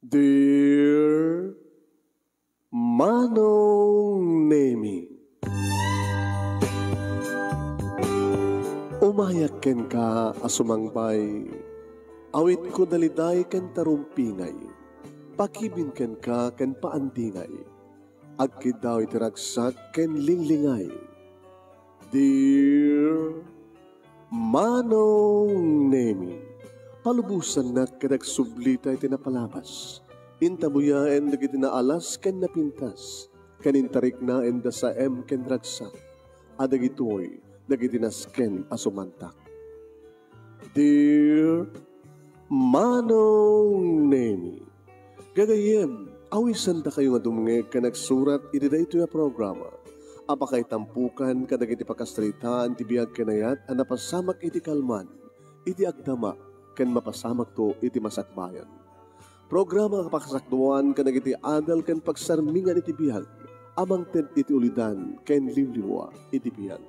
Dear Manong Nemi, umayak ken ka asumangbay, awit ko daliday ken tarumpingay, pakibin ken ka ken paandingay, agkid daw itiragsak ken linglingay. Dear Manong Nemi, palubusan na kadagsublita iti napalabas. Intabuya en dagiti naalas ken napintas. Kanintarik na en da sa ken ragsak. Adagitoy dagiti nasken asumantak. Dear Manong Nemi, gagayem, awisan da kayo nga dumngeg ka nagsurat iti daytoy a programa. Apakay tampukan kadagiti pakastritaan ti biag kanayat a napasamak iti kalman, iti agdama, ken mapasamak to iti masakbayan. Programa kapakasakduan ken iti adal ken pagsarmingan iti biag, amang ted iti ulidan ken liwliwa iti biag.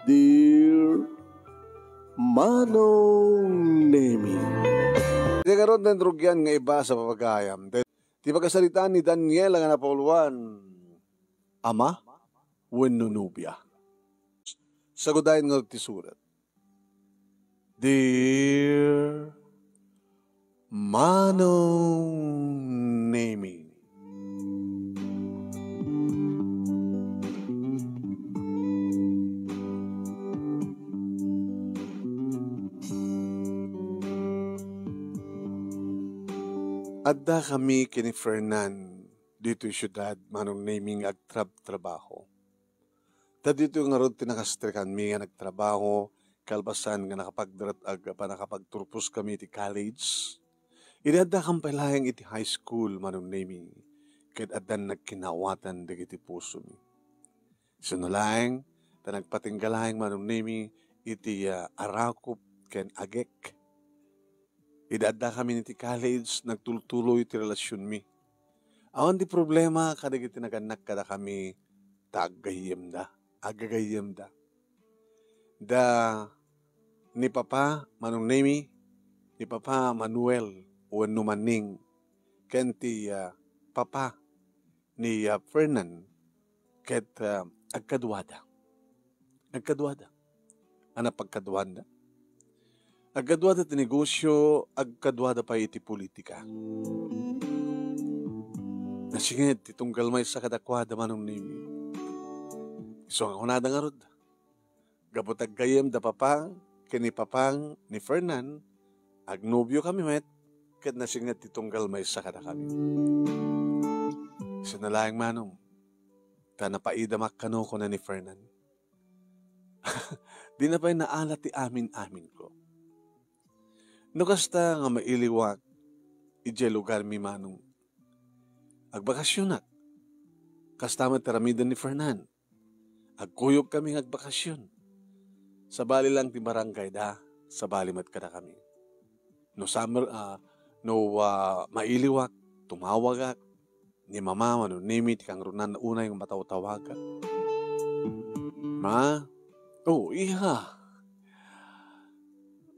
Dear Manong Nemi, Di karon ng drugyan nga iba sa papagayam. Di pagkasalitaan ni Daniel nga napuluan, ama wenno nubya. Sagudayin nga ti surat. Dear Manong Nemi, adda kami kini Fernan dito syudad Manong Nemi nga agtrabaho. Ta dito nga rod tinakastrikan mi nga nagtrabaho kalbasan nga nakapagturpos kami iti college. Idadda kang palayang iti high school Manong Nemi ket addan nagkinawatan dagiti puso mi. Sunulaeng ta nagpatinggalayang Manong Nemi iti arakop ken agek. Idadda kami iti college nagtultuloy iti relasyon mi. Awan di problema kadagiti naganak kada kami tagayem da, agagayem da. Da ni Papa Manong Nemi, ni Papa Manuel wenno Maning, ken ti Papa ni Fernan ket agkadwada. Agkadwada. Ana pagkadwada. Agkadwada ti negosyo, agkadwada pa iti politika. Nasingit ti tunggal may sa kadakwada Manong Nemi. So nga kunada nga rod. Gabot aggayem da Papa, kini Papang ni Fernan, agnobyo kami met, ket nasingat titunggal may sakada kami. Sinalaing Manong, ta napaidamak kano ko na ni Fernan. Di na pa'y naalat ti amin-amin ko. No kasta nga mailiwak, ije lugar mi Manong, agbakasyon na. Kasta mataramidan ni Fernan, agkuyog kami agbakasyon. Sa bali lang ti barangay da, sa bali mat kada kami. No summer, mailiwak, tumawag ni Mama Manong Nemi, ti kang runan na una yung matawag-tawaga. Ma, iha,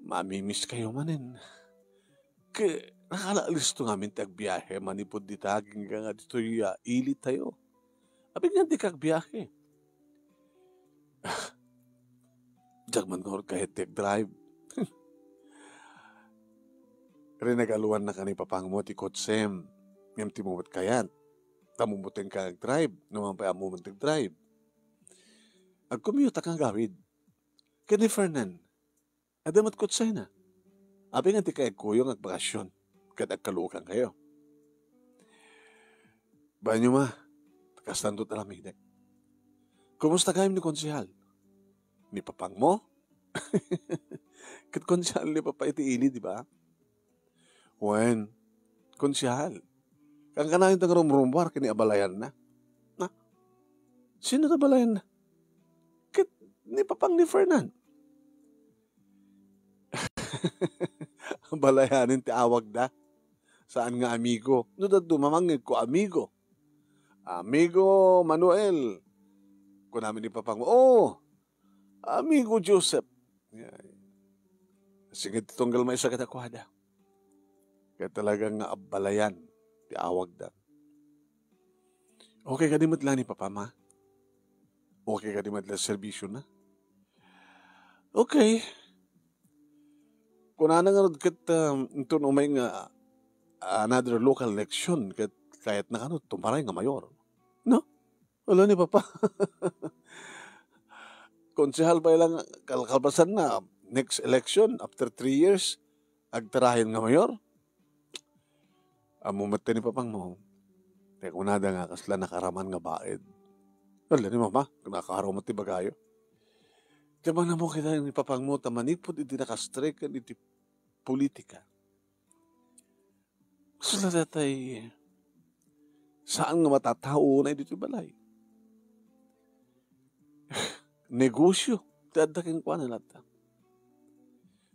mamimiss kayo manin. Nakalaalis to ngamin tagbiyahe, manipod di taging nga dito ilit tayo. Abig nga di kagbiyahe. Jagman ko kahit drive. Rinagaluan na ka ni Papang mo ti kotsem. Ngam ti mumot kayan. Tamumutin ka drive. Naman pa amumot drive. Agkumiyot kang gawid. Kani Fernan. Adamat kotsay na. Abi nga ti kaya kuyong agbakasyon. Kat agkalukan kayo. Banyo ma. Kastanto talamig. Kumusta kayo ni konsihal? Ni Papang mo? Kat konsyahal ni Papa iti ili, di ba? Wen, konsyahal. Kang kanayin tang rumrumbar kini abalayan na. Na? Sino na abalayan na? Kat ni Papang ni Fernan. Abalayanin ti awag da. Saan nga amigo? No dado mamangig ko amigo. Amigo Manuel. Kung namin ni Papang mo, amigo Joseph. Sige, tunggal may sa katakwada. Kaya talagang nga abalayan, ti awag da. Okay ka di matla ni Papa, ma? Okay ka di matla serbisyo na? Okay. Kung nga kat ito umay nga another local election, kahit na tumaray nga mayor. No? Wala ni Papa. Konsehal pa lang kalpasan na next election, after 3 years, agtarahin nga mayor. Mumati ni Papang mo. Kaya kung nada nga, kasla nakaraman nga baed. Wala ni Mama, nakakaraw mati bagayo. Kaya na mo kita ni Papang mo, tamanipod, hindi nakastrike, hindi politika. Kasla datay, saan nga matatao na dito balay? Negosyo. Dadaking kwa na lata.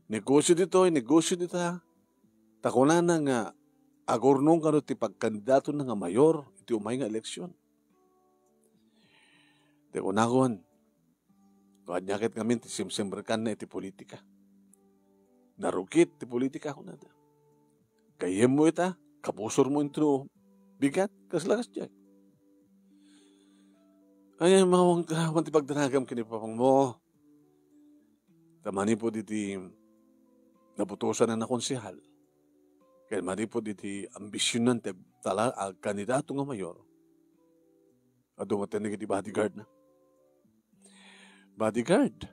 Negosyo dito. Takuna na nga, agornong ka ti pagkandidato na nga mayor, iti umay nga eleksyon. Di ko nakon, kanyakit kami ti simsimberkan na iti politika. Narukit ti politika ko na da. Kayem mo ita, kabusor mo intro, bigat, kaslakas dyan. Ay, mga wanti pagdanagam kini Papang mo. Tamani po diti naputusan na konsehal. Kaya mali po diti ambisyonan ti tala ag kandidato nga mayor. Ado matin di bodyguard na. Bodyguard.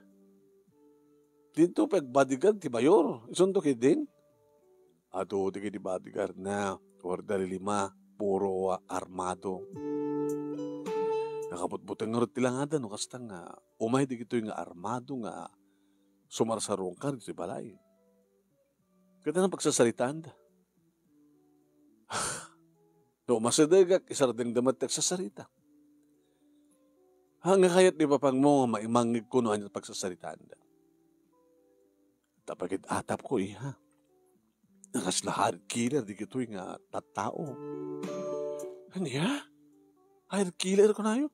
Dito pag bodyguard ti mayor. Isundo kay din. Ado di bodyguard na. Or dali 5, puro armado. Nakaputbutang nga rin nga da, no, kasta nga, umay di gito yung armado nga, sumarsarong ka, dito balay. Kaya na pagsasalitaan da. No, masadagak, isardeng damat nagsasarita. Hanga kayat di Papang mo, maimangig ko no, ang pagsasalitaan da. Tapagit atap ko, iha. Nakaslahad killer, di gito yung tattao. Ano ya? Hard killer ko na yun.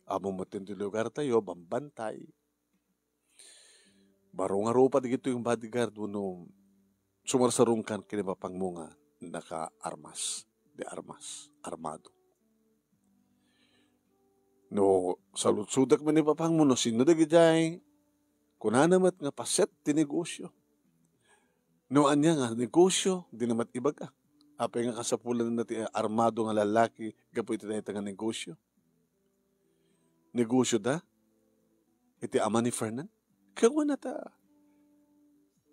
Amo matindi lugar tayo, bambantay. Baro nga rupa dito yung bodyguard mo nung sumarsarungkan kinibapang mo nga naka-armas. De armas. Armado. No, salutsudak man ni Papang mo no sinundag ijay. Kunanamat nga paset ti negosyo. No, anya nga negosyo, di namat ibag ka. Apay nga kasapulan na ti armado nga lalaki, gapoy iti na nga negosyo. Negosyo da? Iti ama ni Fernan? Kawa na ta.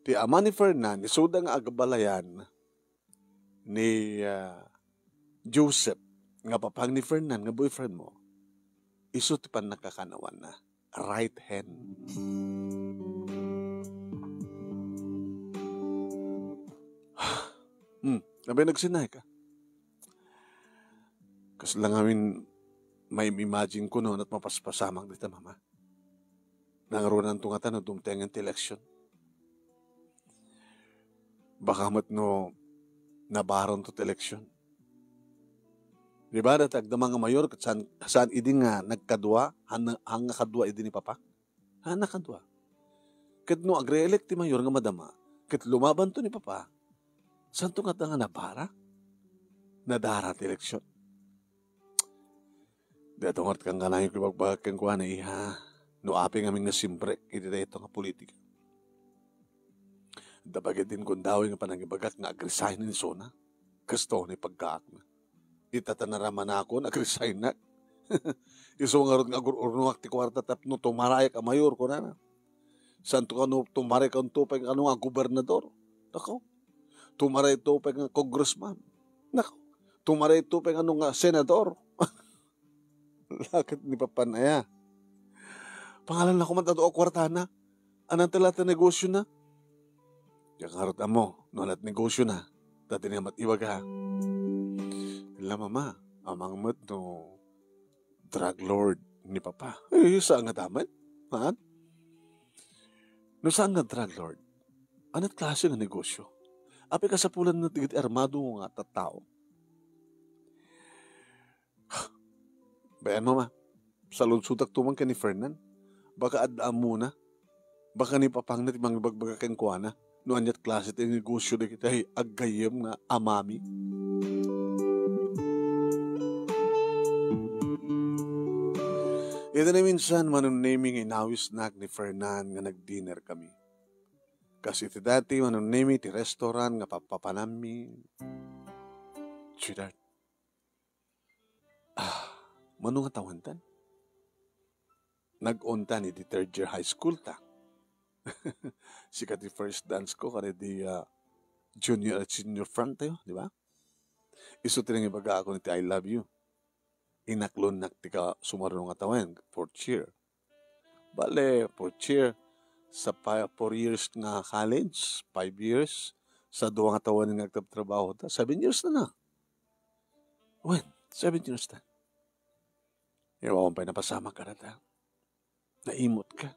Ti ama ni Fernan, isuda nga agabalayan ni Joseph, nga Papang ni Fernan, nga boyfriend mo, iso ti pan nakakanawan na, right hand. Nabay nagsinay ka. Kasi lang amin may imagine ko noon at mapaspasamang dito, Mama. Nangaroon ng tungatan o dumtengan ti eleksyon. Baka mat no nabaron to eleksyon. Di ba datag da mga mayor saan idi nga nagkadwa hanga kadwa idi ni Papa? Hanga kadwa. Ket no agre-elect ti mayor nga madama, ket lumaban to ni Papa. Saan to nga nabara? Nadara ti eleksyon. Dito nga kang ganahin ko bagbagag kang kuha na iha. No aping aming nasimbrek, iti dito nga politika. Dabagay din kung daw nga panangibagak nga agresign ni Sona. Gusto ni pagkaak na. Itatanaraman na ako, nag-resign na. Iso nga rin nga urnuak ti kwarta tapno tumaray ka mayor ko na. Saan to ka no tumaray ka tupay nga nga gobernador. Nako. Tumaray tupay nga congressman. Nako. Tumaray tupay nga nga senador. Lakit ni Papanaya. Pangalan na kumanta to o kwarta na. Anang talata negosyo na. Yang harot mo, noon at negosyo na. Dati niya matiwag ha. Ila Mama, amang mat no drug lord ni Papa. Saan nga daman? Ha? No saan nga drug lord? Anat klase nga negosyo? Api ka sa pulan na tigit armado nga tattao. Bayan Mama, sa lunsutak tumang ka ni Fernan, baka adaan muna, baka ni Papang na timang bagbaga kang kuwana, No anyat klase ti negosyo na kita aggayem nga amami. Ito na minsan manunaming inawis nak ni Fernan nga nag-dinner kami. Kasi ti dati manunaming ti restaurant nga papapanami. Sweetheart. Mano nga tawantan? Nag-unta ni di third year high school ta. Sikat di first dance ko kare di junior at senior front tayo, di ba? Iso tinang ibaga ako ni I love you. Inaklon nak ti ka sumarunong nga tawen, fourth year. Bale, fourth year, sa 4 years nga college, 5 years, sa 2 nga taon nga nagtatrabaho ta, 7 years na na. When? 7 years na. Ewan pa napasama ka na ta. Naimot ka.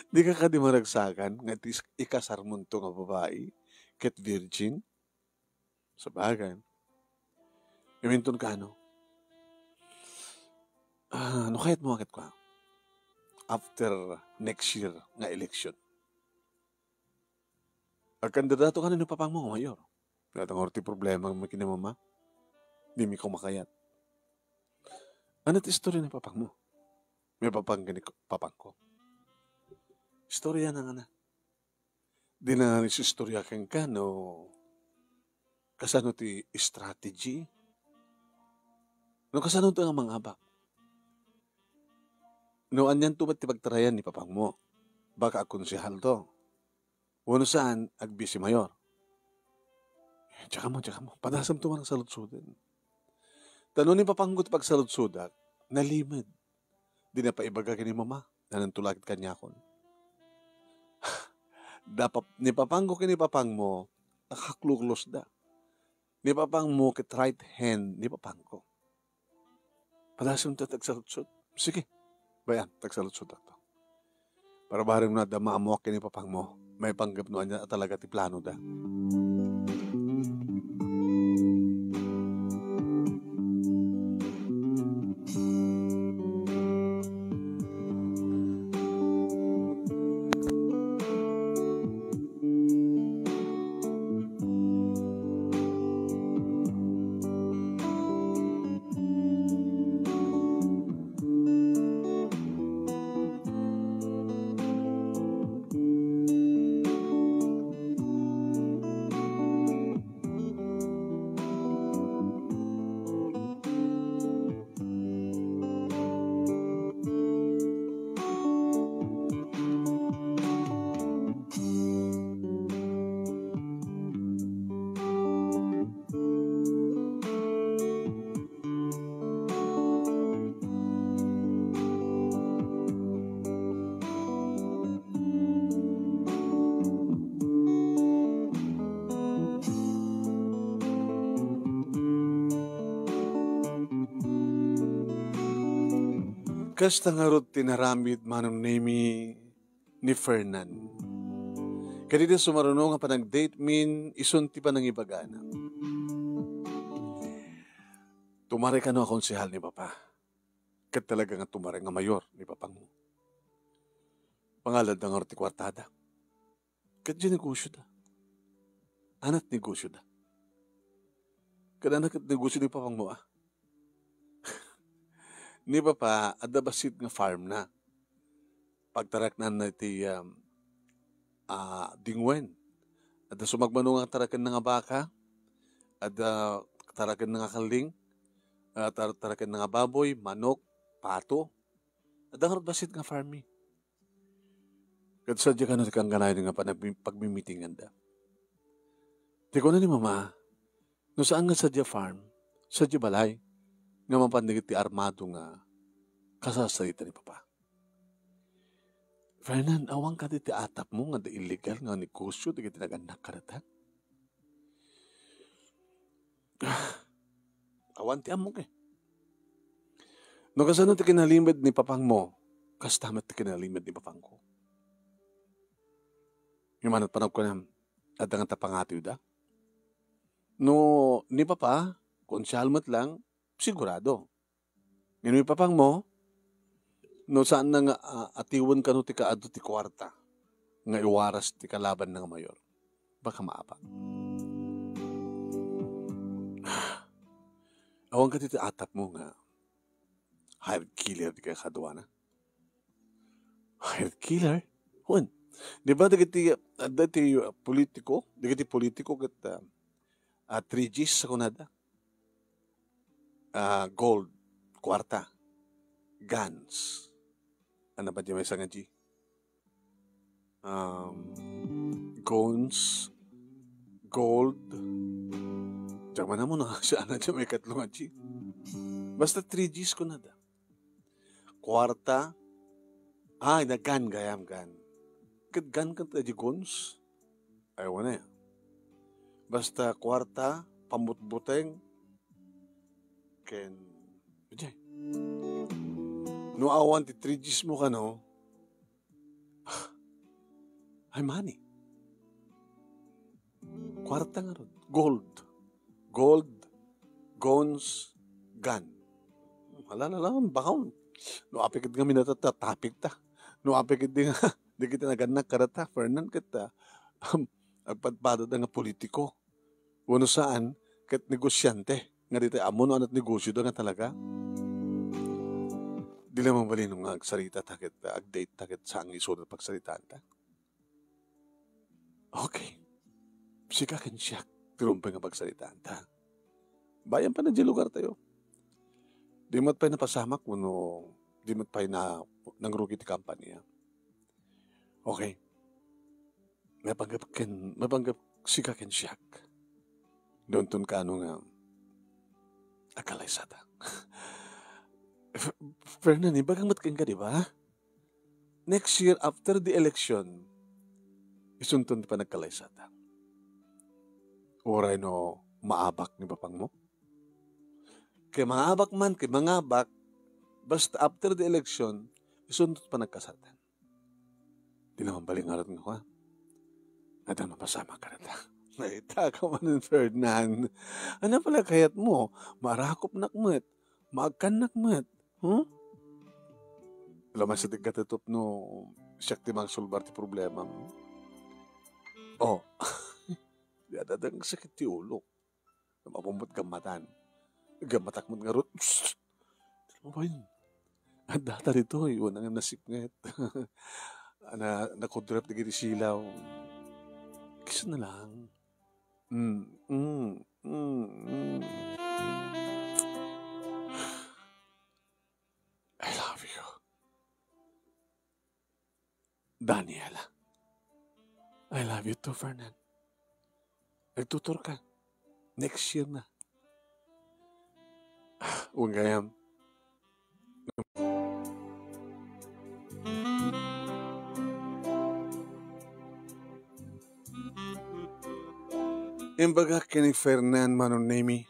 Di ka di maragsakan nga ikasarmon to nga babae ket virgin. Sa bagay. Iminton ka ano? Ano kahit mo akit ko? After next year nga election. Ang kandidato ka na ni papang mo, mayor. Natang orti problema mo kinamama. Di mi ko makayat. Ano't istorya ni papang mo? May papang gani papang ko. Istorya na nga na. Di na istorya kang ka, no? Kasano ti strategy? No, kasano ito ang mga abak? No, anyan to ba't tipagtarayan ni papang mo? Baka akonsihal to. Wano saan, agbisi mayor. Tsaka mo. Padasam to man ang salutsudan. Tanong ni papang ko tipag salutsudak, nalimid. Di na paibaga ni mama, nanantulagit kanya kon. Ni papang ko kini papang mo, nakakluklos da. Ni papang mo kit right hand ni papang ko. Padasam to tagsalutsud. Sige, bayan, tagsalutsud ako. Para barim na dama mo kini papang mo, may panggap noan niya talaga ti plano da. Kasta nga rot tinaramid manong name ni Fernan. Kanina sumarunong nga panag-date min, isunti pa ng ibagana. Tumare ka no akonsihal ni Papa. Kat talaga nga tumare nga mayor ni Papang mo. Pangalad ng orti kwartada. Kat dyan negosyo da. Anat negosyo da. Kat anak negosyo ni Papang mo Ni Papa, ada basit nga farm na. Pagtarak na ti dingwen. Ada sumagmano nga tarakan nga baka. Ada tarakan nga kaling. Tarakan nga baboy, manok, pato. Ada nga basit nga farming. Kat sadya ka na kang ganayan nga pagmimitingan da. Di ko na ni Mama, no saan nga sadya farm, sadya balay, nga mapandigit ti armado nga kasasarita ni Papa. Fernan, awang ka ti atap mo nga da illegal nga negosyo di kita nag-anak ka rata. Awan ti amok No kasano ti kinalimid ni Papang mo, kastamat ti kinalimid ni Papang ko. Yung manat panag ko na, at ang tapangatiw da. No, ni Papa, konsyalmat lang, sigurado. Ngayon may Papang mo, no saan na nga atiwan ka no ti kaado ti kwarta, nga iwaras ti kalaban ng mayor. Baka maapa. Awan ka dito atap mo nga hired killer di kaya kadwa na. Hired killer? Huwag. Di ba dagiti politiko? Dagiti politiko kat 3Gs sa kunada. Gold, kwarta, guns. Ano ba di may isang G? Guns, gold. Diyan na mo na siya na dyan may katlong G. Basta 3Gs kunada. Kwarta, gun, gayam, gun. Gan ka tayo guns? Ayaw na yan. Basta kwarta, pambutbuteng, ken, bajay. No awan ti 3Gs mo ka, no? Ay, money. Kwarta nga ron. Gold, guns, gun. Wala na lang, bakaw. No apikit nga minatatapik ta. No apikit di nga, di kita naganak karata, Fernan kita. Agpadpado na nga politiko. Wano saan, kat negosyante. Nga dito, amo no anat negosyo da nga talaga. Di lang mabali nung agsarita takit, ag-date takit sa ang iso na pagsaritaan ta. Okay. Sika kan siya, tirumpay nga pagsaritaan ta. Bayan pa na di lugar tayo. Di mo't pa'y napasamak mo no, di mo't pa'y na nangrugi ti kampanya. Okay. Mapanggap sika kan siya. Doon tun ka ano nga, akalay sa ta. Fernan, bagang matkin ka, di ba? Next year, after the election, isuntun pa nagkalay sa ta. Oray no, maabak ni bapang mo? Kay maabak man, kay mangabak, basta after the election, isuntun pa nagkasatan. Di naman balingarat nga ko, ha? At ang mapasama ka na ta. Naita ka man ng Ferdinand. Ano pala kayat mo? Marakop nakmet. Maagkan nakmet. Laman sa tigkatatup no, siyak ti magsulbar ti problema mo. Oh, di adadang sakit ti ulo. Mapumot gamatan. Gamatakmot nga rot. Ano ba yun? At data rito, yun ang nasipnget. Nakudrap na giti silaw. Kisa na lang. I love you. Daniela. I love you too, Fernan. Nagtutor ka. Next year na. Huwag gayam. Imbaga kini Fernan Manonemi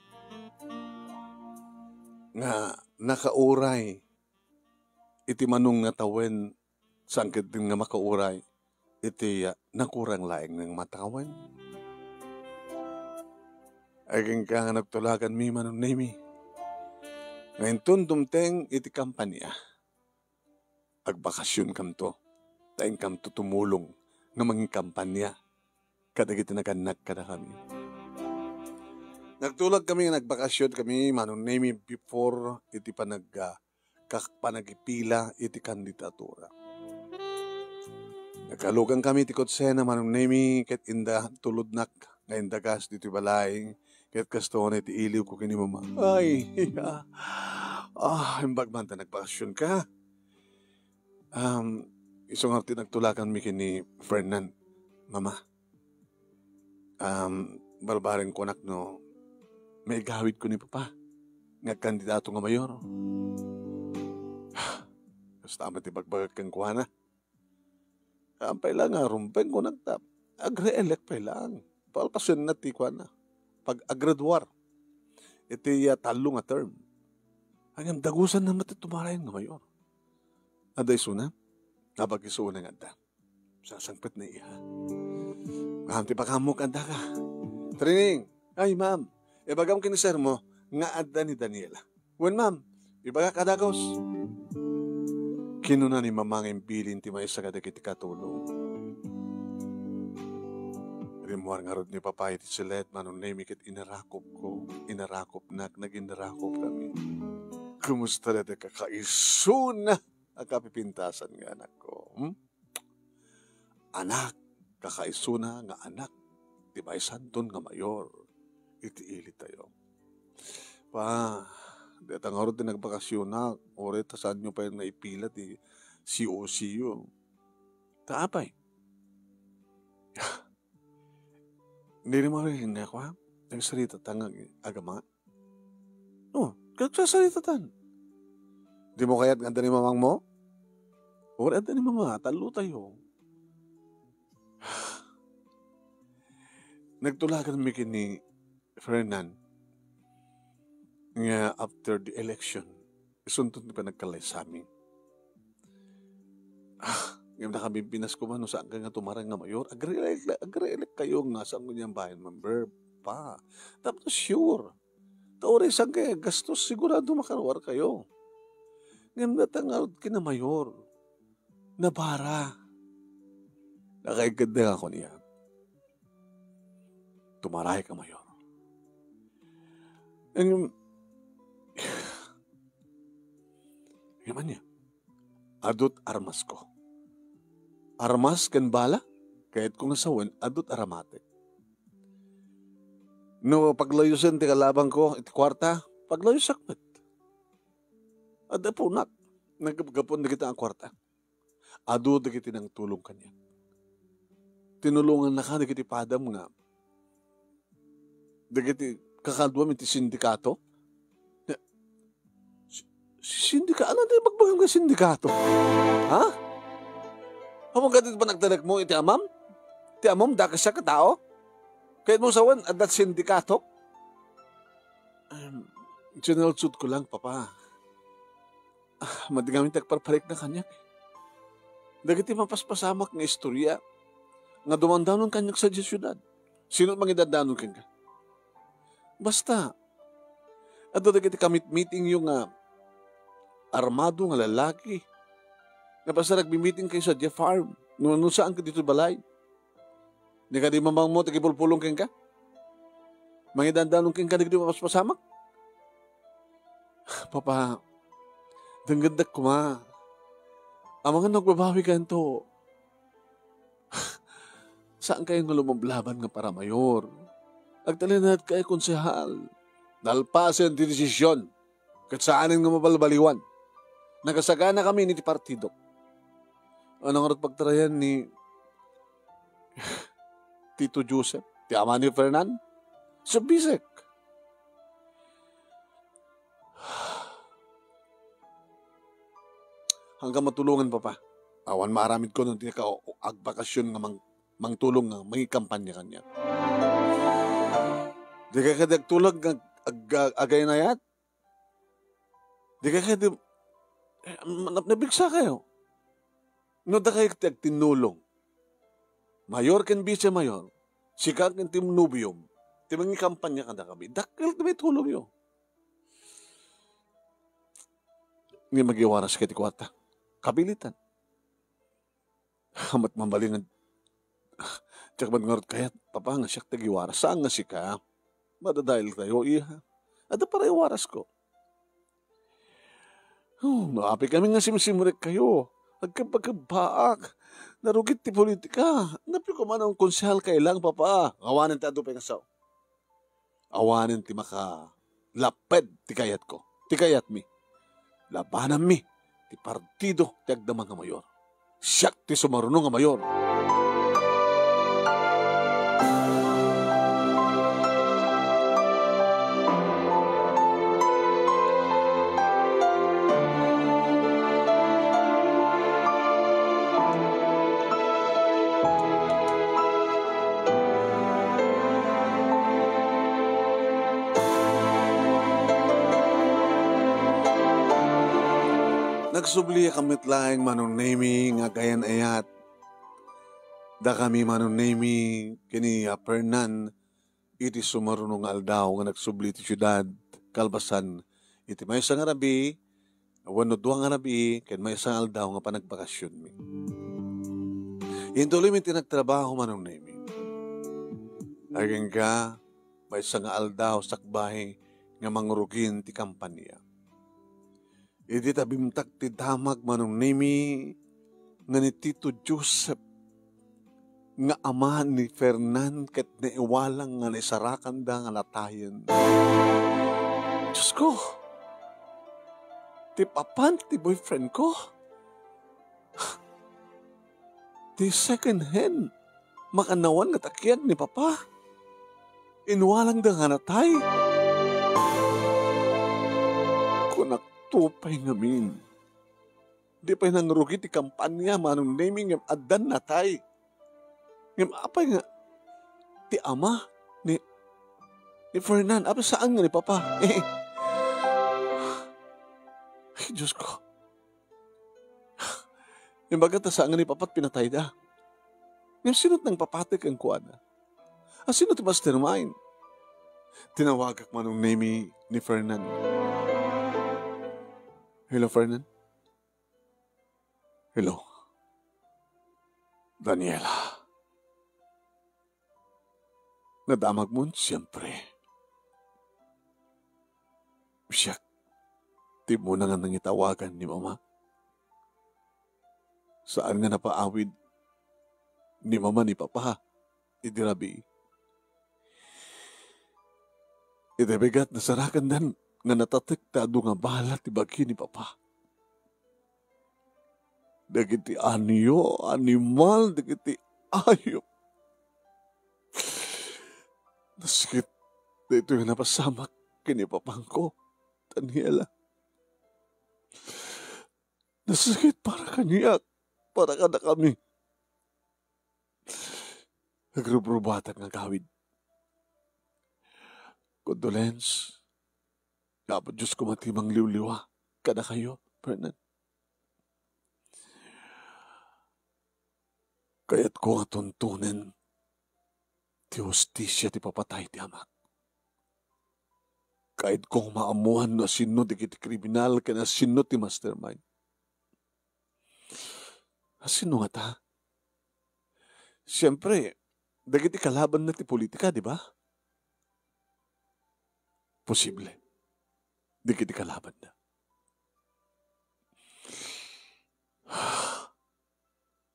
nga nakauray iti manong nga tawen sangkit din nga makauray iti nakurang laing ng matawan. Aging ka nga nagtulagan mi Manonemi ngayon tundumteng iti kampanya agbakasyon kam to taing kam to tumulong nga manging kampanya kadag iti naganak kada kami. Nagtulog kami, nagbakasyon kami, Manonemi before iti panagipila iti kandidatura. Nagkalugan kami ti Kotsena, Manonemi, ket inda tuludnak, nga indagas dito balay, ket kastoon iti iliw ko kini mama. Ay, imbag man ta nagbakasyon ka. Isong hapti nagtulakan mi kini Fernan, mama. Balbaring ko anak no, may gawid ko ni papa nga kandidato nga mayor. Basta amat ibagbagag kang kuha na. Ampay lang nga, rumpeng ko nagtap. Agre-elect pa lang. Palpasun na ti kuha na. Pag agradwar, iti talo nga term. Hanggang dagusan na matitumarayan nga mayor. Aday suna, napag-isuuna nga da. Sasangpit na iha. Mahamti pa kamok anda ka. Training. Ay, ma'am. Ibagam kinisir mo, nga adda ni Daniela. When, ma'am, ibaga kadagos. Kinuna ni mamangin bilin ti may isa kadagiti katulong. Rimuar nga rod ni Papa iti silet, manong name kit inarakop ko, inarakop naginarakop kami. Kumusta na kakaisuna ang kapipintasan nga anak ko? Anak, kakaisuna nga anak, di ba santon nga mayor, iti-ili tayo. Pa, dito nga rod din nagbakasyon na, oret, saan nyo pa yung naipilat, COCU. Taapay. Hindi rin marihin nga ako, ha? Nagsalita tangang agama. Nagsasalita tan. Di mo kaya't ganda ni mamang mo? O ganda ni mama, talo tayo. Nagtulagan mi kini Fernan nga after the election, isuntod ni pa nagkalay sa amin. Ngayon nakabimpinas ko man, saan ka nga tumarang nga mayor, agre-elect kayo nga saan ko niyang bayan member pa. Tapos sure, taore saan kayo, gastos sigurado makarwar kayo. Ngayon natangawad kina mayor, nabara. Nakaiganda ako niya. Tumaray ka mayor. Ngayon niya, adot armas ko. Armas kan bala, kahit kung nasawan, adot aramate. No, paglayusan ti kalabang ko, iti kwarta, paglayus sakmet. Ada po nak, nagkapagapon na kita ang kwarta. Adot na kita ng tulong kanya. Tinulungan na ka, na kita padam nga. Na kita kakadwam iti sindikato. Sindikato? Ano tayo magbagang ka sindikato? Ha? Hamang ka dito ba nagdalag mo iti amam? Iti amam, dakas siya katao? Kahit mo sawan, adat sindikato? Sinalsud ko lang, Papa. Madigamit nagparparik na kanya. Dagiti mapaspasamak ng istorya nga dumandanon kanyak sa syudad. Sino mangidadanon ka? Basta, ato dagiti kamit-meeting yung armado nga lalaki. Na basta nagbi-meeting kayo sa Jeff Farm. Nung saan ka dito balay? Hindi ka di mamang mo, tagipulpulong ka? Mangidadanon ka di mapaspasamak? Papa, danggandak ko ma. Ang mga nagbabawi ka ito. Saan kayo nga lumablaban nga para mayor? Agtalinad kayo konsehal. Nalpasan di desisyon. Kat saanin nga mabalbaliwan. Nagasagana kami ni ti partido. Anong arat pagtarayan ni Tito Joseph, ti ama ni Fernan, sa Bisek. Hanggang matulungan pa. Awan maaramid ko nung agbakasyon nga mangtulong nga mangikampanya kanya. Di ka kadagtulag agay na yat? Di ka kadag nabigsa kayo. No da kayo tinulong. Mayor kan vice mayor. Sikag ng timnubium. Timangi kampanya ka na kami. Dakil na may tulong yun. Hindi mag-iwaras kay tikwata. Kabilitan. Hamat mamalingan. Tsaka ba't ngarot kaya, Papa nga siya tagiwaras. Saan nga si ka? Madadahil tayo, iha. Ada para iwaras ko. Naapi kami nga simsimrek kayo. Agkapagkabaak. Narugit ti politika. Napi ko man ang konsyal kailang, Papa. Awanin ti ado pa kasaw. Awanin ti maka laped ti kayat ko. Ti kayat mi. Labanan mi. Ti partido ti agdamang nga mayor. Siyak ti sumarunong nga mayor. Nagsubliya kamit laing manong naming nga gayan ayat. Da kami manong naming kini Fernan iti sumarunong aldaw nga nagsubli ti syudad kalbasan iti may isang arabi wano duwang arabi ken may isang aldaw nga panagbakasyon mi. Intuloy mi tinagtrabaho manong naming. Aging ka, may isang aldaw sakbahay nga mangrugin ti kampanya. Iti tabimtak ti damag manong nimi nga ni Tito Joseph nga ama ni Fernan ket naiwalang nga naisarakan da nga latayen. Diyos ko, ti papan ti boyfriend ko, ti second hand, makanawan nga takyag ni papa. Inwalang da nga natay. Kunak tupay ngamin. Di pa'y nangrugi ti kampanya manong naming ng adan natay. Ngam apay nga, ti ama ni Fernan, apa saan nga ni papa? Ay, Diyos ko. Yung bagat na saan nga ni papa't pinatay da. Ngam sinot nang papatik ang kuwana? Sino ti mastermind? Tinawagak manong name ni Fernan. Hello, Fernan? Hello. Daniela. Nadamag mo, siyempre. Siya, di mo na nga nangitawagan ni mama. Saan nga napaawid ni mama ni papa? Idirabi. Idebigat na sarakan dan nga natatektado nga bahala ti bagi ni papa. Dagiti anyo, animal, dagiti ayop. Naskit, dito yung napasamak kini papang ko, Daniela. Nasakit para kaniyak, para kada kami. Nagrubrubatang nga gawid. Condolence. Dapat Diyos ko matimang liwliwa. Kada kayo, Fernan. Kaya't ko nga tuntunan ti hostisya ti papatay ti amak. Kahit kong maamuhan na sino ti kiti kriminal ka na sino ti mastermind. Sino nga ta? Siyempre, dagiti kalaban na ti politika, di ba? Posible. Dagiti kalaban na.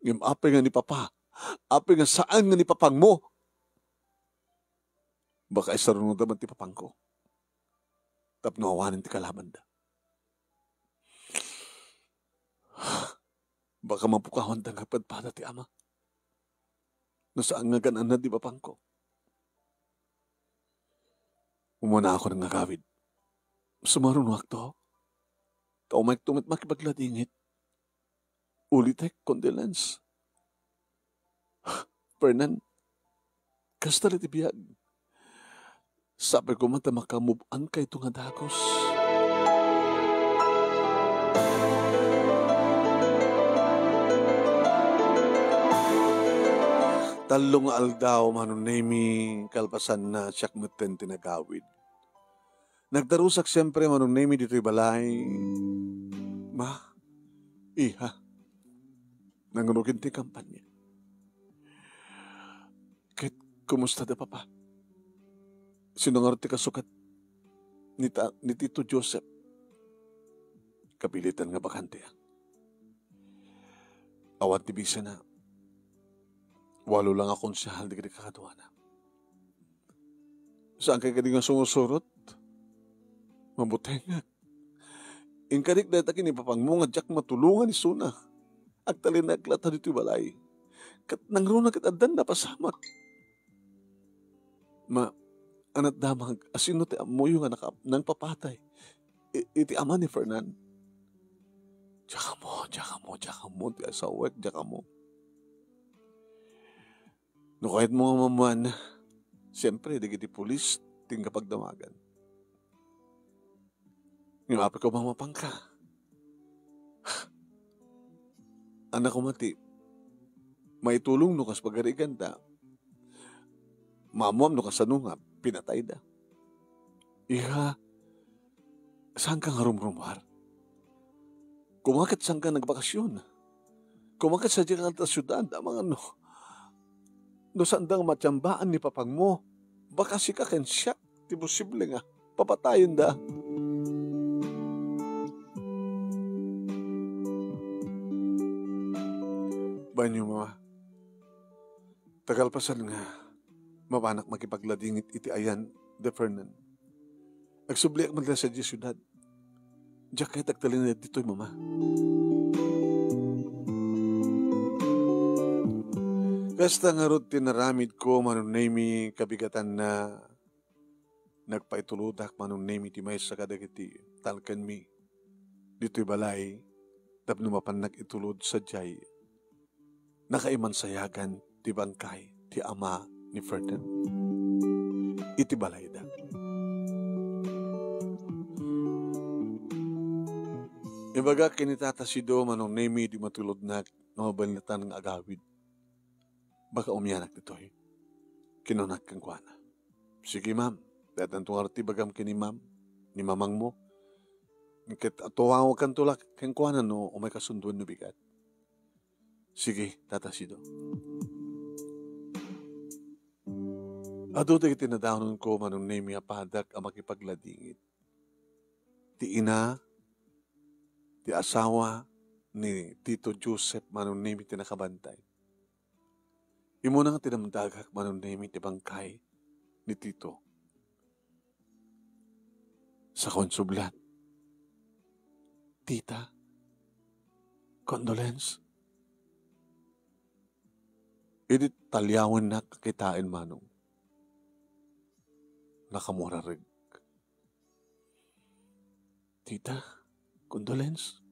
Ngam apay nga ni papa. Apay nga saan nga ni papang mo. Baka isarunod naman ti papang ko. Tapno awanin ti kalaban da. Baka mapukawan ta nga padpada ti ama. Nasaan nga ganan na di papang ko. Umuna ako ng nagawid. Sumarun wakto. Kaumayk tumit makipagladingit. Ulitek condolence. Fernan, kasta rin tibiyag. Sabi ko mata makamove-an kay ito nga dagos. Talong aldaw manong nami kalpasan na siyak meten tinagawid. Nagdarusak siyempre manong nami dito'y balay. Ma, iha, nangunugin ti kampanya. Kahit kumusta da papa? Sinungar ti kasukat ni Tito Joseph. Kapilitan nga bakante. Awan ti bisa na. Walo lang akong siyahal di kakatuwa na. Saan kay kadi nga sumusurot? Mabutay nga. Inkarik dahil takin ni papang mo nga jak matulungan ni Suna. Agtalin na aglata dito balay. Kat nangruna kat adan na pasamak. Ma, anat damag, asino ti amo yung anak nang papatay. Iti ama ni Fernan. Tsaka mo, ti asawek, tsaka mo. No kahit mga maman, siyempre, digiti pulis, ting kapagdamagan. Yung api ko mamapang ka. Anak ko mati, may tulong no kas pagarigan ta. Mamuam no kas ano nga, pinatay da. Iha, saan ka nga rumrumar? Kumakit saan ka nagbakasyon? Kumakit sa dyan ka syudad, amang ano? No saan dang matyambaan ni papang mo? Baka si kaken siya, ti posible nga, papatayin da. Banyo mo, tagal pasan nga, mabanak makipagladingit iti ayan, de Fernan. Agsubliak man sa di syudad. Diyak kahit agtalin na dito'y mama. Kasta nga rod tinaramid ko manunaymi kabigatan na nagpaituludak manunaymi ti may sa kadagiti talkan mi. Dito'y balay, tapno mapan nagitulod sa jay. Nakaiman sayagan ti bangkay ti ama ni Fernan. Iti balay da. Ibaga kinitatasido manong nemi di matulod na mabalatan ng agawid. Baka umiyanak dito'y. Kinunak kang kuana. Sige ma'am, datan tungar ti bagam kini ma'am, ni mamang mo. Tuwaw kan tulak kang kuana no, umay kasunduan no bigat. Sige, tatasido. Ado tayo tinadawnon ko manong nemi apadak ang makipagladingit. Ti ina, ti asawa ni Tito Joseph manong nemi tinakabantay. Imo na nga tinamdagak manong nemi ti bangkay ni Tito. Sa konsublat. Tita, condolence. Idi talyawan na kakitain manong. Nakamurarig. Tita, condolence.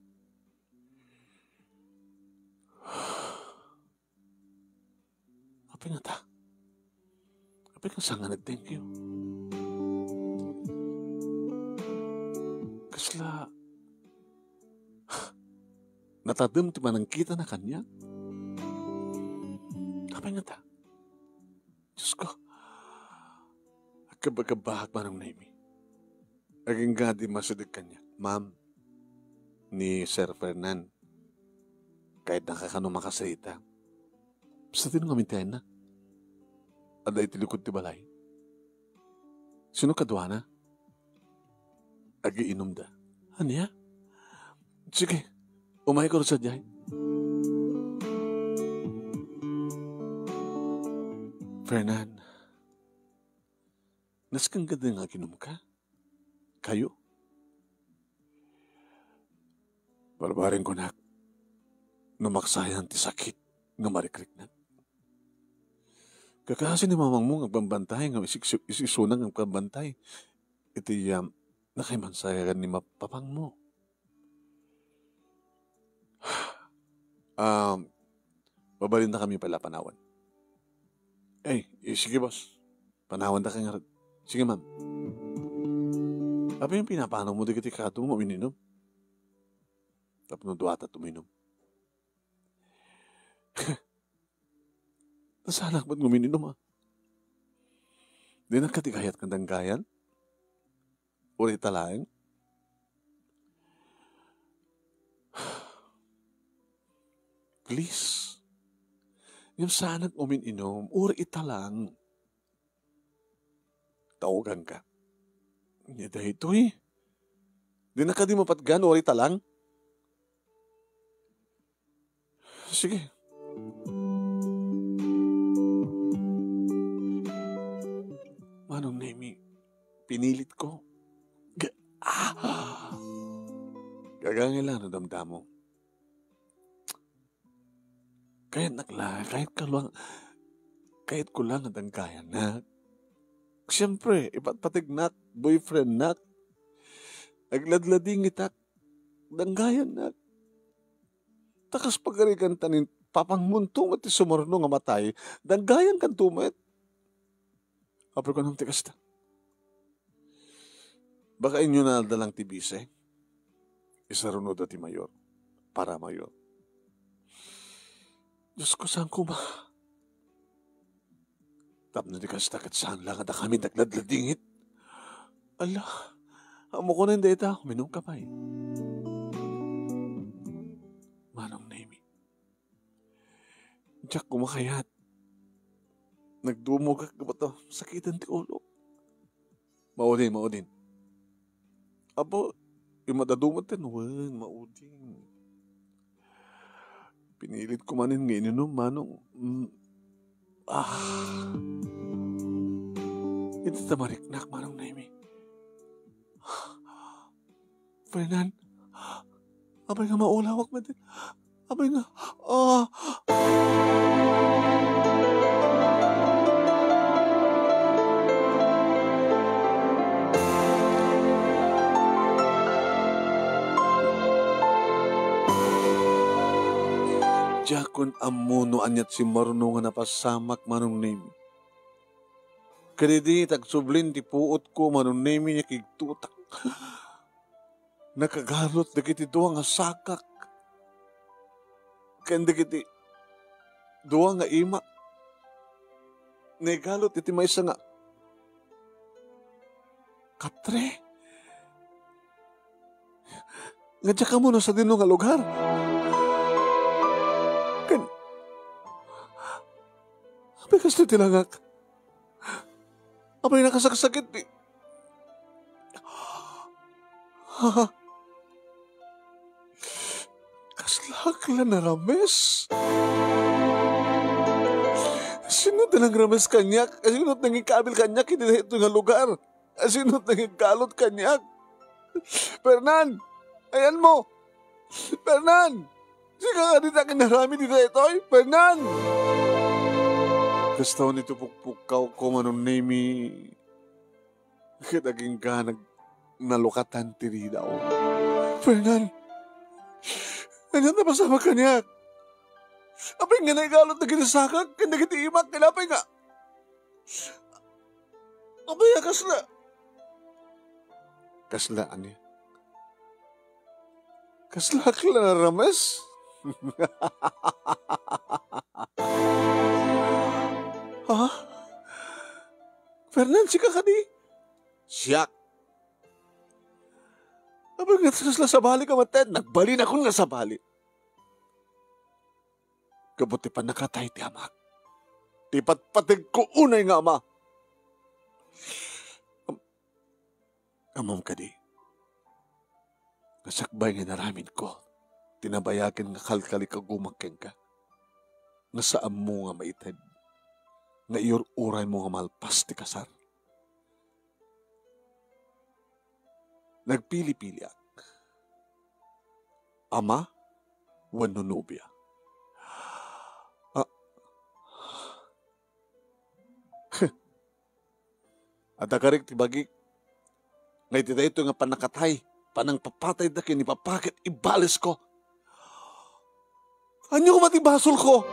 Apay nga ta? Apay nga sanga nag-thank you? Kasla, natadam ti manang kita na kanya? Apay nga ta? Diyos ko, agkabagabahag manang naimi. Aging gadi masadag kanya. Ma'am, ni Sir Fernan, kahit nakakano makasalita, basta tinong amintayan na. Aday tilikod ti balay. Sino kadwa na? Agi inom da. Aniya? Sige, umay ko sa diyan. Fernan, naskang ganda nga ginom ka? Kayo? Barbarin ko na, namaksayan ti sakit nga marikrik na. Kakasi ni mamang mo nga pambantay, nga isisunang ang pambantay. Iti nakaimansayagan ni mapapang mo. Babalin na kami pala panawan. Sige boss. Panawan na ka nga. Sige ma'am. Apa yung pinapanaw mo di katikado mo uminom? Tapno duwata tuminom. Nasalak ba't guminom Di nagkatigayat kang danggayan? Uri talaeng? Please. Yung sanang umininom, uri italang. Tawagan ka. Hindi ito Di na ka di mapatgan, uri talang. Sige. Manong Nemi, pinilit ko. Gagangin lang na damdamo. Kahit ko lang at ang kaya na. Siyempre, ipatpatignak, boyfriend nak. Nagladlading itak, danggayan nak. Takas pagarikan tanin, papang muntong at sumarno nga matay, danggayan kan tumet. Apro ka nang tikas ta. Baka inyo na dalang tibise, isarunod at mayor, para mayor. Diyos ko, saan ko ba? Tapno di kas takat saan lang at kami nagladladingit. Allah, amo ko na hindi ita, minong kapay. Manong Nemi. Diyak kumakayat. Nagdumog ka ba to? Sakitan ti ulo. Maudin. Abo, yung madadumot din, maudin. Pinilit ko manin ngayon no, manong. Ito tamariknak, manong Naimi. Fernan, abay nga maulawak mo din. Abay nga, Jakon amuno anyat si marunong nga napasamak manong Naimi. Kadidi tagsublin ti puot ko manong Naimi niya kigtutak. Nakagalot na kiti duwa nga sakak. Kanda kiti duwa nga ima. Nagalot iti may nga katre. Nga ka mo sa dino nga lugar. Abay kasi tilangak. Abay nakasaksakit di. Kaslakla na rames. Sinot na lang rames kanyak. Sinot nang ikabil kanyak. Hindi na ito nga lugar. Sinot nang ikalot kanyak. Fernan! Ayan mo! Fernan! Sika nga dito akin narami dito ito. Fernan! Gusto nito pukpukaw ko manong Naimi. Kadaging ka nalukatan tiri daw. Fernan! Ganyan na pasama kanyak. Apay nga naigalot na kinasakag. Kanda kitiimak. Kinapay nga. Apay kasla. Kasla, ani? Kasla ka na rames? Ha? Fernan, sika ka di? Siyak. Abang nga sa bali ka maten, nagbalin ako nga sa bali. Kabuti pa nakatay ti amak. Di patpatig ko unay nga ama. Amam ka di. Nasakbay nga naramin ko. Tinabayakin nga kalkali ka gumaking ka. Nasaan mo nga maitid. Nga iur-uray mo nga malpas ti kasar. Nagpili-pili ak. Ama, wano nobya. At akarik ti bagik. Ngay tita ito nga panakatay. Panang papatay da kinipapakit ibalis ko. Anyo ko matibasol ko.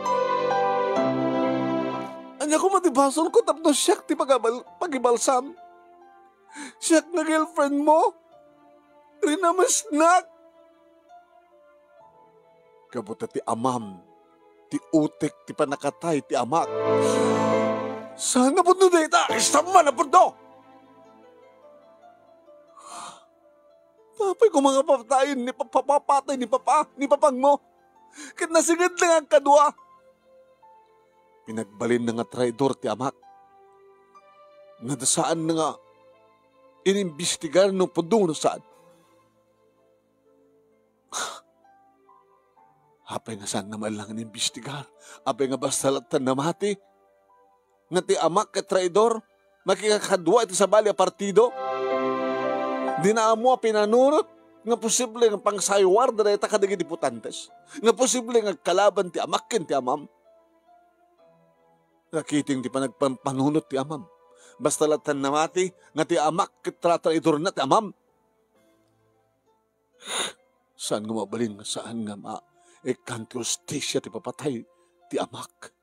Anyo ko matibasol ko tapos siyak ti pagibalsam. Siyak na girlfriend mo. Rinamasnak. Kabuta ti amam. Ti utek ti panakatay ti amak. Saan na po no data? Isama na po do. Tapay ko mga papatayin ni papapatay ni papang mo. Kit nasigid lang ang kadwa. Pinagbalin na nga traidor ti amak. Nadasaan na nga inimbestigar ng pudong na saan. Apay nga saan naman lang inimbestigar. Apay nga basta latan na mati. Nga ti amak ka traidor. Makikakadwa ito sa bali a partido. Di na mo pinanunot nga posible nga pangsaywar na ita kadagi diputantes. Nga posible nga kalaban ti amakin ti amam. Nakiting di pa nagpanunot ti amam. Basta latan na mati nga ti amak kitratraidor na ti amam. Saan nga mabalin nga saan nga kanti hostisya ti papatay ti amak.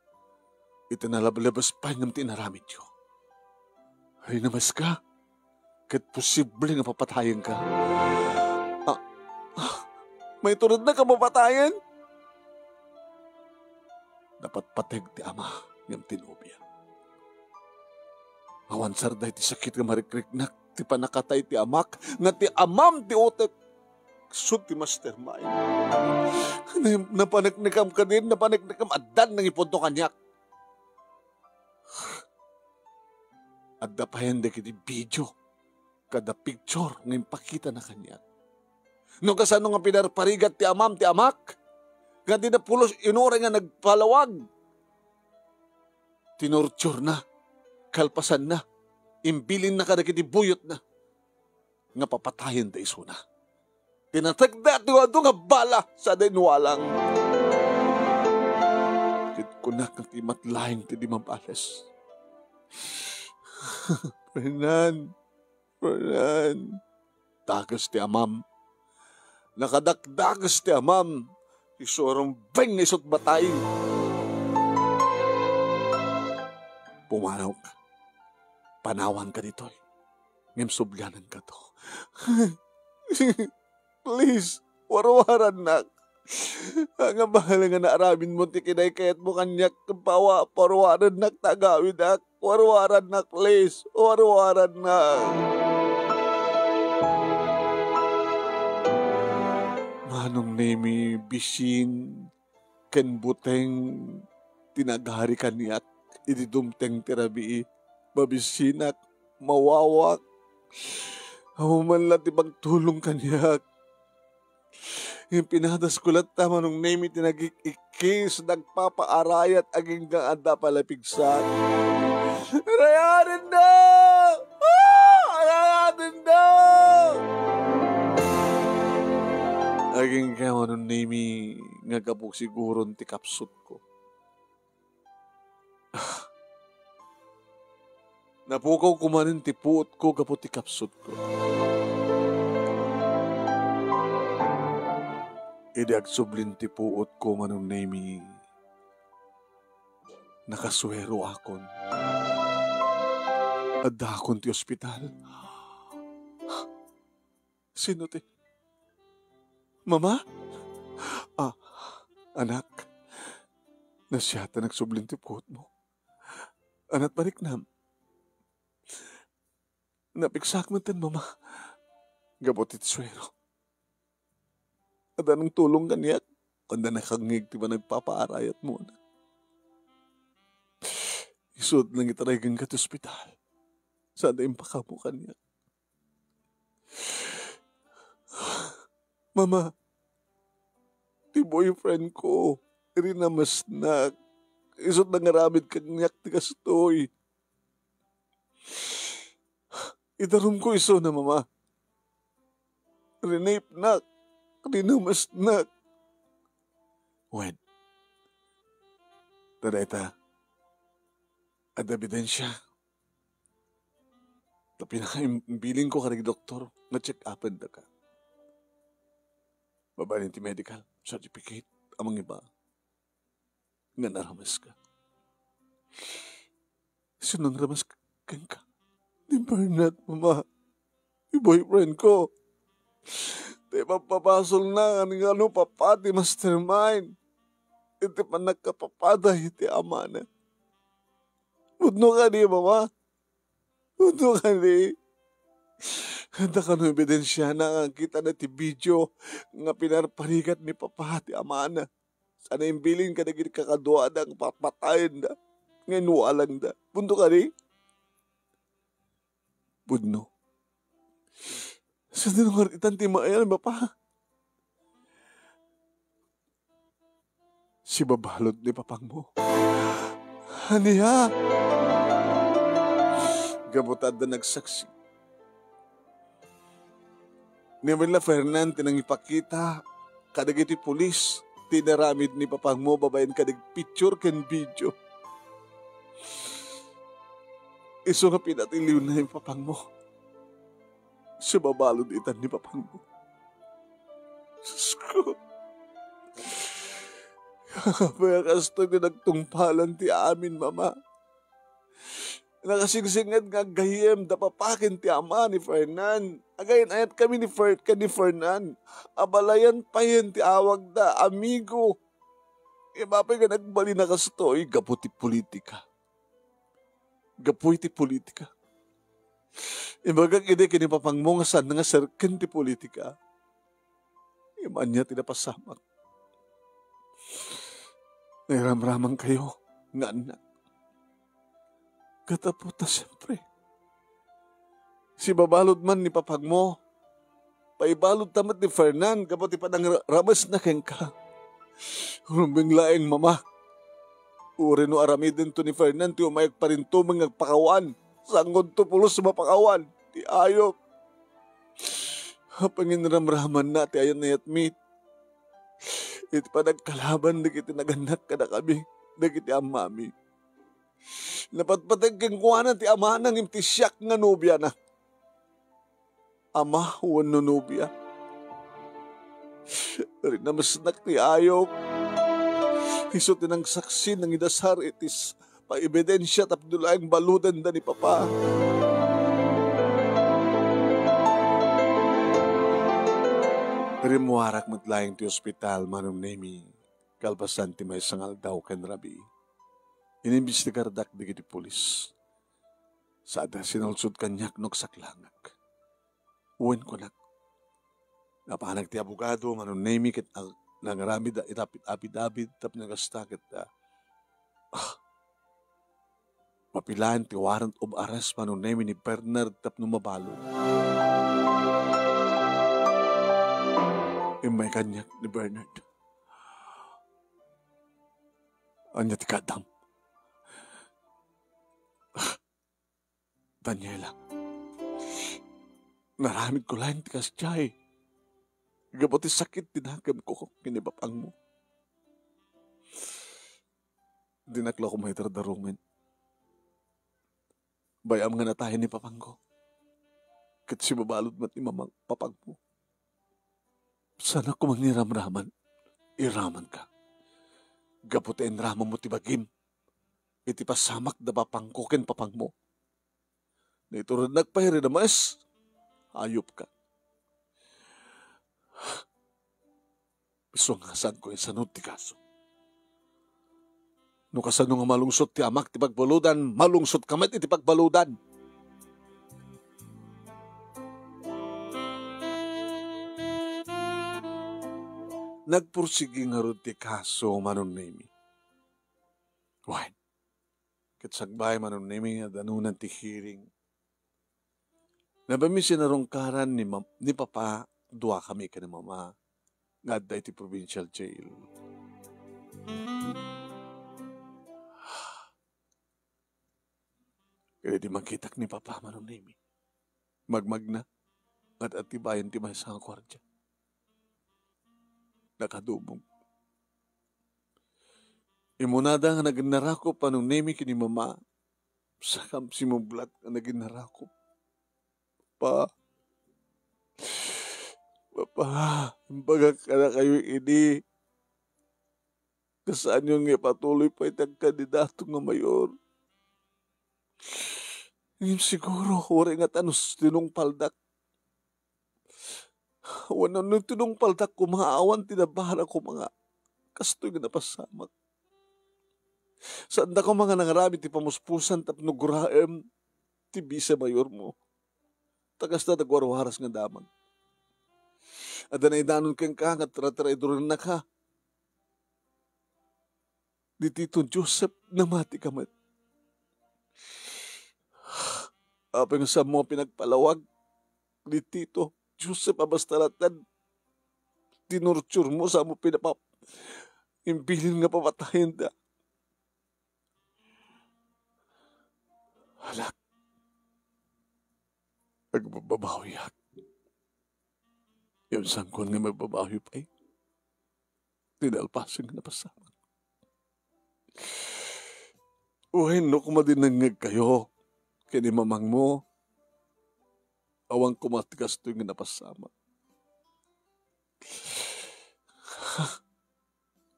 Ito nalabalabas pa ng tinaramid yo. Ay namas ka. Kahit posible nga papatayan ka. May turod na ka mapatayan. Dapat pateg ti ama ng tinubya. Awansar dahi ti sakit nga marikriknak ti panakatay ti amak nga ti amam ti utek. Sud ti mastermind. Napanagnikam ka din, napanagnikam adan ng ipunto kanyak. At dapayan da kiti video, kada picture ng pakita na kanya. No kasano nga pinarparigat ti amam ti amak, nga di na pulos inura nga nagpalawag. Tinorture na, kalpasan na, imbilin na kada kiti buyot na, nga papatayin da iso na. Tinatagda ti wado nga bala sa dinwalang. Kit kunak nga ti matlaing ti di mabales. Fernan, tagas ti amam. Nakadakdagas ti amam. Isorong beng isot batay. Pumanaw ka. Panawan ka dito. Ngem subyanan ka to. Please, warwaran na. Ang bahala nga naaramin mo ti kinay kayat mo kanyak kampawa. Warwaran na tagawid ak. Warwaran na, please. Warwaran na. Manong nemi bisin ken buteng tinagari kaniat ididumteng tirabii babisinak mawawak human lang tibang tulong kaniak yung pinadas kulat tama nung nemi tinagikikis nagpapaarayat aging nga anda palapigsan arayanin na arayanin na aging kaya nung nemi nga gabok siguro ti kapsut ko. Napukaw kumanin ti puot ko gabot ti kapsut ko. Idi agsublin ti puot ko manong nemi nakaswero akon. Adda akon ti ospital. Sino ti? Mama? Anak. Nasyata nagsubling ti puot mo. Anak balik na. Napiksak man tan, mama. Gabot iti swero. At anong tulong kaniyak? Kanda nakangig ti ba nagpapaarayat mo na. Isod lang itaragan ka ti ospital. Sana impaka mo kaniyak. Mama, ti boyfriend ko, rinamas na, isot na ngaramid kanyak ti kastoy. Idarum ko iso na, mama. Rinape na, rinamas na. When? Tadayta, ad ebidensya. Pinaka-imbiling ko karig doktor, na-check upan da ka. Babae ti medical certificate amang iba nga naramas ka. Sinong ramas ka? Di Bernard, mama. Di boyfriend ko. Di mapapasol na nga ano papati mastermind. Iti pa nagkapapaday iti ama na. Udno ka di, mama. Udno ka di. Handa ka no ebidensya na kita na ti video nga pinarparigat ni papa ti amana. Sana imbilin ka na gini kakadwa na papatayin na. Ngayon walang da. Bundo ka rin? Budno. Sa dinungar itan ti maayan, mapa. Si babalod ni papang mo. Haniya. Gabutad na nagsaksi. Ni Mila Fernan tinang ipakita kadag iti pulis tinaramid ni papang mo babayan kadag picture ken video. Iso nga pinatiliw na yung papang mo. Sumabalod itan ni papang mo. Sus ko. Kaya kasto nga nagtungpalan ti amin, mama. Nakasingsingad nga gayem da papakin ti ama ni Fernan. Again, ayat kami ni Fernan. Abalayan pa yan ti awag da, amigo. Mapay nga nagbali na kastoy, gaputi politika. Gaputi politika. Ibagang ide kini papang mo nga saan nga serken ti politika. Iman niya tinapasamak. Nairamramang kayo, nga anak. Kataputa siyempre. Si babalod man ni papag mo, paibalod tamat ni Fernan, kapati pa nang ramas na keng ka. Rumbing laeng mama. Uri no aramidin to ni Fernan, ti umayag pa rin to mga pakawan. Sanggod to pulos sa mapakawan. Ti ayop. Hapangin ramraman na, ti ayan na yatmit. Iti pa nagkalaban, nagiti naganak ka na kami. Nagiti amami. Napatpatag keng kuwanan, ti ama nang imti siyak nga nubya na. Ama, huwan no nubya. Rin namasnak ti ayop. Iso tinang saksi ng idasar itis pa-ebidensya tapdulayang baludan da ni Papa. Rimuarak matlayang ti ospital manong nemi kalpasan ti may sangal daw ken rabi. Inimbestigardak di kiti polis. Sada sinalsud kanyak nok saklangak. Uwen ko nak. Napanag ti abogado manong nemi ket nangarami da itapit-apit-apit tap nagastakit da. Papilaan ti warrant of arrest manong nemi ni Bernard tap numabalo. Imay kanyak ni Bernard. Anya ti kadam. Daniela. Naramid ko lang ti kasjay. Gabati sakit tinagam ko kinibapang mo. Dinakla ko may dardarumin. Bayam nga na tayo ni papang ko. Kat si babalod mat ni mamang papang mo. Sana ko maniramraman, iraman ka. Gaputin rama mo tibagim. Iti pasamak da papang ko ken papang mo. Nito rin nagpahiri na mas, ayop ka. Isungasan ko yung sanod ti kaso. No kasano nga malungsot ti amak ti pagbaludan, malungsot kamat iti pagbaludan. Nagpursigi nga ron ti kaso manon nemi. Why? Kitsagbay manon nemi nga danunan ti hearing. Nabami sinarongkaran ni Papa, dua kami ka ni Mama. Nga ti provincial jail. Kaya di makitak ni Papa manon nemi. Magmag na. At atibayan ti may sang kwartya. Nakadubong. Imunada nga naginarako pa nung nemi kini Mama. Sakam si mublat nga naginarako. Papa, baga ka na kayo ini. Kasaan yung ipatuloy pa itang kandidato nga mayor. Ngayon siguro, wala nga tanos tinong paldak. Wala nung tinong paldak ko, mga awan tinabahala ko mga kastoy nga napasamak. Saan da ko mga nangarami ti pamuspusan tapno guraem ti bisa mayor mo. Tagas na nagwarwaras nga damag. At na idanon kang ka, at tratrador na ka. Di Tito Joseph, namati ka mat. Apang sa mo pinagpalawag, di Tito Joseph, abastalatan, tinurture mo sa mo pinapap. Imbilin nga papatayin da. Halak. Nagbabawi at yung sangkon nga magbabawi pa tinalpasin nga napasama. Uy, no kumadinangag kayo kini mamang mo awang kumatikas to yung napasama.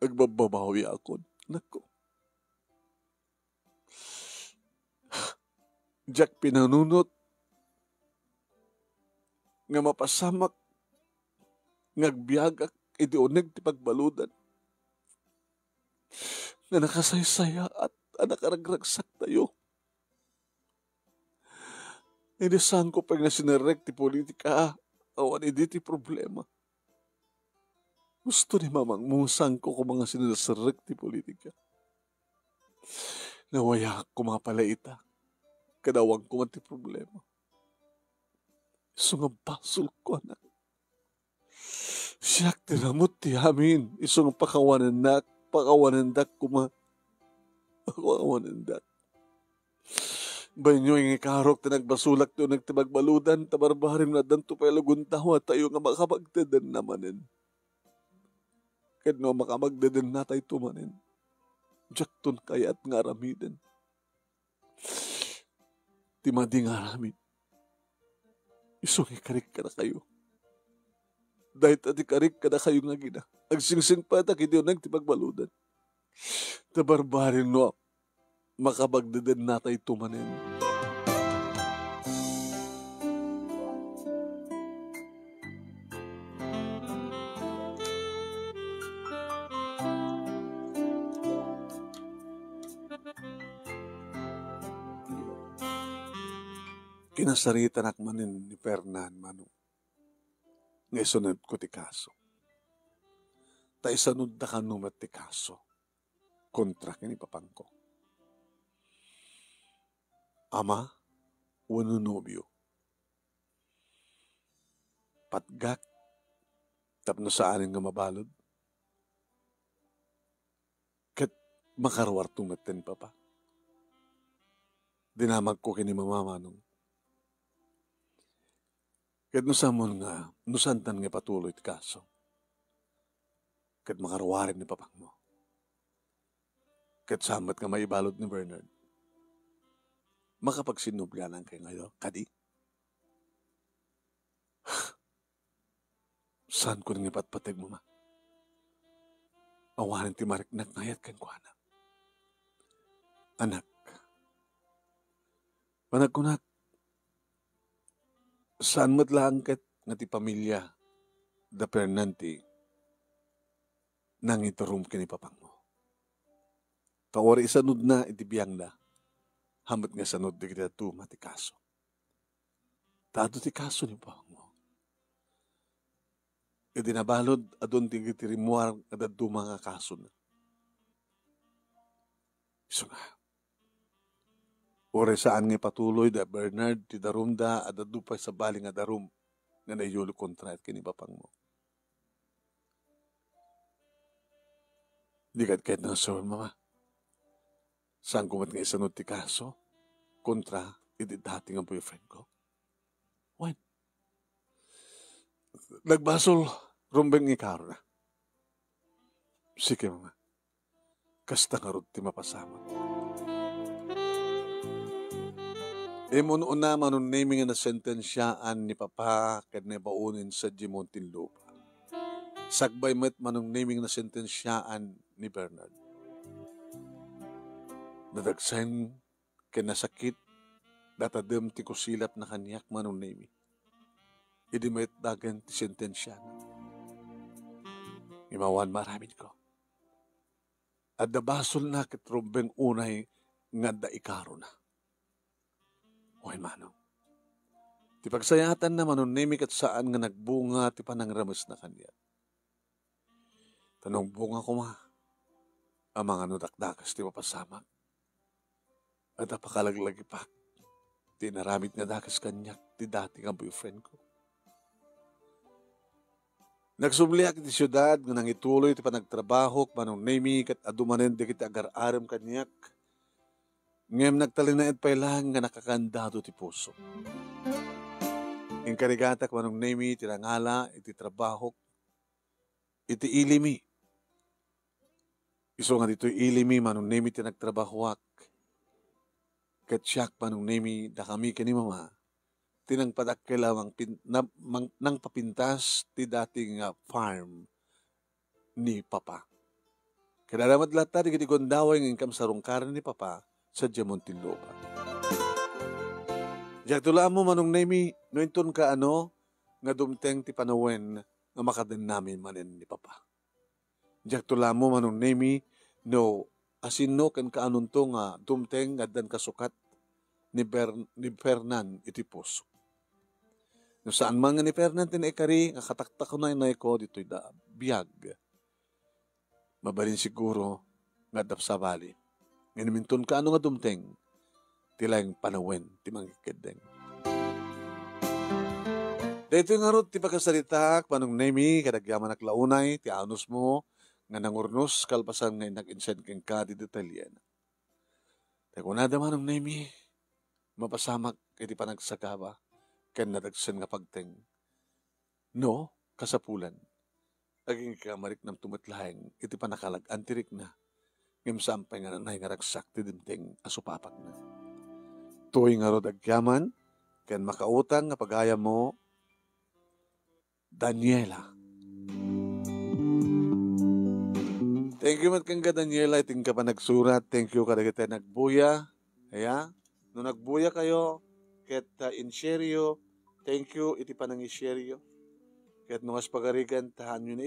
Nagbabawi ako. Nako. Jack pinanunot nga mapasamak, ngagbiagak, idioneg ti pagbaludan. Nga nakasaysaya at nakaragragsak tayo. Inisan ko pa nga sinarek ti politika, awan hindi ti problema. Gusto ni mamang musang ko kung mga sinasarek ti politika. Nawaya ko mga palaita, kadawang ko man ti problema. Iso nga basol ko, anak. Siyak tinamot ti amin. Iso nga pakawanan dak kuma. Pakawanan dak. Banyo yung ikarok na nagbasulak to nagtibagbaludan, tabarbaring na danto pa ilaguntawa tayo nga makamagdadan namanin. Kahit nga makamagdadan na tayo tumanin. Jakton kaya at nga ramiden. Timadi nga ramin. Isong ikarik ka na kayo. Dahil atikarik ka na kayo nga gina. Agsingsing pa ta kiti yung nagtibagbaludan. Tabarbaring no makabagdadan na tayo tumanin. Kinasarita nakmanin ni Fernan Manu. Nga isunod ko ti kaso. Ta isanod na kanumat ti kaso. Kontra kini papangko. Ama, wano nobyo. Patgak, tapno saan nga mabalod. Kat makarawar tumaten papa. Dinamag ko kini mamamanong. Kat nusamon nga, nusantan nga patuloy ti kaso. Kat makarawarin ni papang mo. Kat samat nga maibalod ni Bernard. Makapagsinublanan kayo ngayon, kadi? Saan ko nang ipatpatag mo, ma? Awanan ti mariknak ngayat kan ko, anak. Anak, panagkunak, saan matlaang kat nga ti pamilya da Fernanti nang itarum kini papang mo. Tawari isanod na itibiyang na. Hamat nga sanod di kita tuma ti kaso. Tado ti kaso ni papang mo. Idinabalod adon ti gitirimuar kada duma nga kaso na. Iso nga. Ore saan nga patuloy da Bernard ti darumda at adupay sa baling nga darum nga nayulo kontra at kini papang mo. Di kahit nang sawon, mama. Saan kumat nga isanod ti kaso kontra iti dati nga boyfriend ko? When? Nagbasol rumbeng ni karo na. Sige, mama. Kasta nga ron ti mapasamat. Imon una manon naming na sentensyaan ni papa kad nebaunin sa Jimontin Lupa. Sagbay met manong naming na sentensyaan ni Bernard. Nadagsan kinasakit datadem ti kusilap na kanyak manong nami. Idi met dagan ti sentensyaan. Imawan maramin ko. At dabasol na kitrumbeng unay nga da ikaro na. Oy manong. Ti pagsayatan na manunimik at saan nga nagbunga ti panangramas na kanya. Tanong bunga ko, ma. Ang mga nudakdakas ti mapasamak. At apakalaglagipak. Ti naramit nga dakas kanyak ti dati nga boyfriend ko. Nagsubliak ti syudad nga nangituloy ti panagtrabaho manunimik at adumanen di kiti agar-aram kanyak. Ngem nagtalinaid pa ilang nga nakakandado ti puso. Ang kanigatak manong nemi tinangala iti trabaho iti ilimi. Iso nga dito ilimi manong nemi tinagtrabahoak. Katsyak manong nemi da kami kani mama tinangpadak kailangang nang papintas ti dating farm ni papa. Kadalamat lata di kiti gondaway ng income sa rungkaran ni papa sa Jimontin Lupa. Diyak tula mo manong nemi, nointon ka nga dumteng ti panawen nga makaden namin manin ni papa. Diyak tula mo manong nemi, no, asino kan kaanon to nga dumteng nga dan kasukat ni Fernan iti puso. No saan man nga ni Fernan tinaikari, nga kataktak ko na ko dito'y da biyag. Mabalin siguro nga dapsabali. Ngayon ka nga dumteng, tilang panawen, ti mangkikideng. Dito nga ro, ti pagkasaritak, panong nemi, kadagyaman launay, ti anus mo, nga nangurnos, kalpasan nga nag-insend keng ka di detalyan. Kung nada manong nemi, mapasamak, iti panagsagaba, ken nadagsan nga pagteng. No, kasapulan. Aging kamarik ng tumatlaeng, iti panakalag antirik na, ngem sampay nga nanay nga ragsak ti dimteng asupapak na. Tuwi nga ro dagyaman, ken makautang nga pagaya mo, Daniela. Thank you mat kang ka Daniela, iting ka pa nagsurat, thank you kadagita nagbuya, kaya, no nagbuya kayo, ket in-share thank you, iti panang i-share ket nungas pagarigan, tahan nyo na